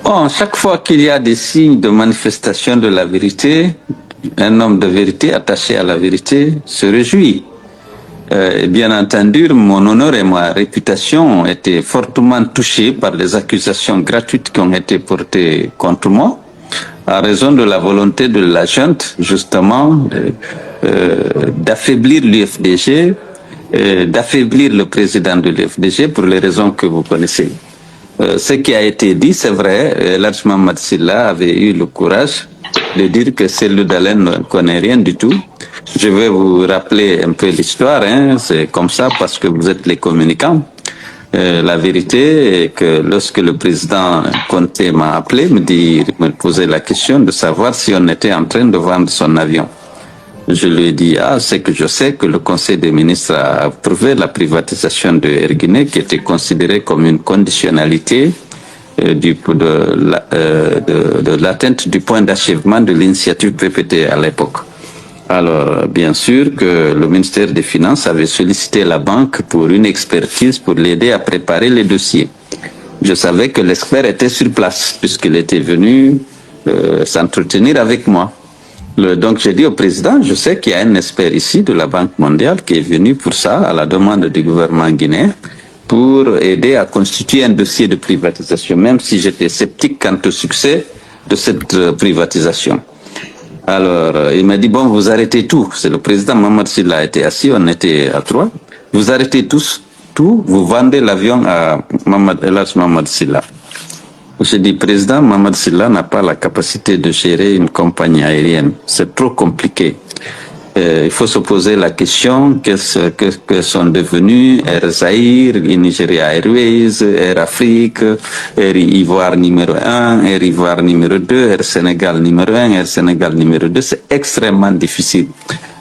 Bon, chaque fois qu'il y a des signes de manifestation de la vérité, un homme de vérité attaché à la vérité se réjouit. Et bien entendu, mon honneur et ma réputation ont été fortement touchés par les accusations gratuites qui ont été portées contre moi, à raison de la volonté de la junte, justement, d'affaiblir l'UFDG, d'affaiblir le président de l'UFDG pour les raisons que vous connaissez. Ce qui a été dit, c'est vrai, Larchman Matsila avait eu le courage de dire que Cellou Dalein ne connaît rien du tout. Je vais vous rappeler un peu l'histoire, hein. C'est comme ça parce que vous êtes les communicants. La vérité est que lorsque le président Conté m'a appelé, me posait la question de savoir si on était en train de vendre son avion. Je lui ai dit, c'est que je sais que le Conseil des ministres a approuvé la privatisation de Air Guinée, qui était considérée comme une conditionnalité de l'atteinte du point d'achèvement de l'initiative PPT à l'époque. Alors, bien sûr que le ministère des Finances avait sollicité la banque pour une expertise pour l'aider à préparer les dossiers. Je savais que l'expert était sur place, puisqu'il était venu s'entretenir avec moi. Donc j'ai dit au président, je sais qu'il y a un expert ici de la Banque mondiale qui est venu pour ça, à la demande du gouvernement guinéen, pour aider à constituer un dossier de privatisation, même si j'étais sceptique quant au succès de cette privatisation. Alors, il m'a dit, bon, vous arrêtez tout. C'est le président Mamadou Sylla était assis, on était à trois. Vous arrêtez tout, vous vendez l'avion à Mamadou Sylla. J'ai dit, président, Mamadou Sylla n'a pas la capacité de gérer une compagnie aérienne. C'est trop compliqué. Il faut se poser la question, que sont devenus Air Zaïre, Nigeria Airways, Air Afrique, Air Ivoire numéro 1, Air Ivoire numéro 2, Air Sénégal numéro 1, Air Sénégal numéro 2. C'est extrêmement difficile.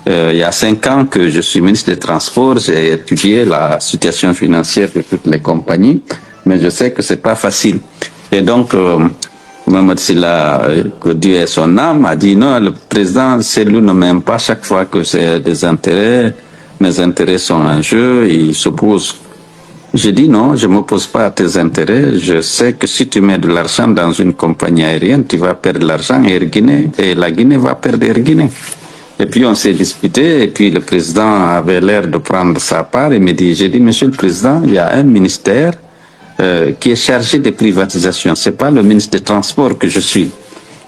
Il y a 5 ans que je suis ministre des Transports, j'ai étudié la situation financière de toutes les compagnies, mais je sais que c'est pas facile. Et donc, Mamadou Sylla, que Dieu ait son âme, a dit non, le président Cellou ne m'aime pas chaque fois que c'est des intérêts, mes intérêts sont en jeu, il s'oppose. J'ai dit non, je ne m'oppose pas à tes intérêts, je sais que si tu mets de l'argent dans une compagnie aérienne, tu vas perdre l'argent et la Guinée va perdre Air Guinée. Et puis on s'est disputé, et puis le président avait l'air de prendre sa part, et me dit, j'ai dit, monsieur le président, il y a un ministère qui est chargé des privatisations. C'est pas le ministre des Transports que je suis.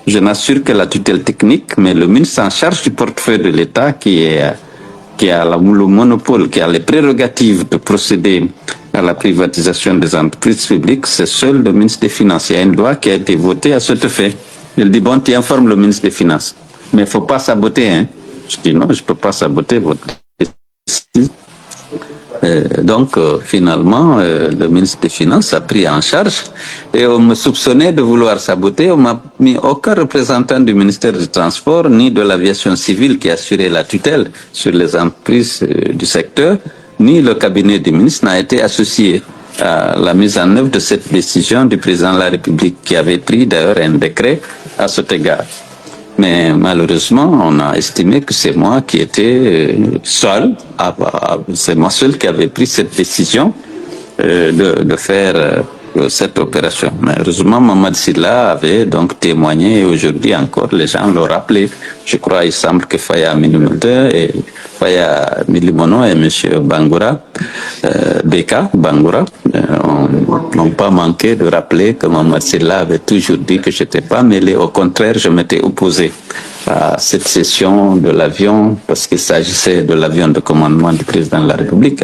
Je n'assure que la tutelle technique, mais le ministre en charge du portefeuille de l'État qui a le monopole, qui a les prérogatives de procéder à la privatisation des entreprises publiques, c'est seul le ministre des Finances. Il y a une loi qui a été votée à cet effet. Il dit, bon, tu informes le ministre des Finances. Mais il ne faut pas saboter, hein. Je dis, non, je ne peux pas saboter votre décision. Donc, finalement, le ministre des Finances a pris en charge et on me soupçonnait de vouloir saboter. On m'a mis aucun représentant du ministère du Transport ni de l'aviation civile qui assurait la tutelle sur les entreprises du secteur, ni le cabinet du ministre n'a été associé à la mise en œuvre de cette décision du président de la République qui avait pris d'ailleurs un décret à cet égard. Mais malheureusement, on a estimé que c'est moi qui étais seul, c'est moi seul qui avait pris cette décision de faire cette opération. Mais heureusement, Mamadou Sylla avait donc témoigné et aujourd'hui encore, les gens l'ont rappelé. Je crois, il semble que Faya Milimono et Faya Milimono et M. Bangoura, Beka Bangoura, n'ont pas manqué de rappeler que Mamadou Sylla avait toujours dit que je n'étais pas mêlé. Au contraire, je m'étais opposé à cette cession de l'avion parce qu'il s'agissait de l'avion de commandement du président de la République.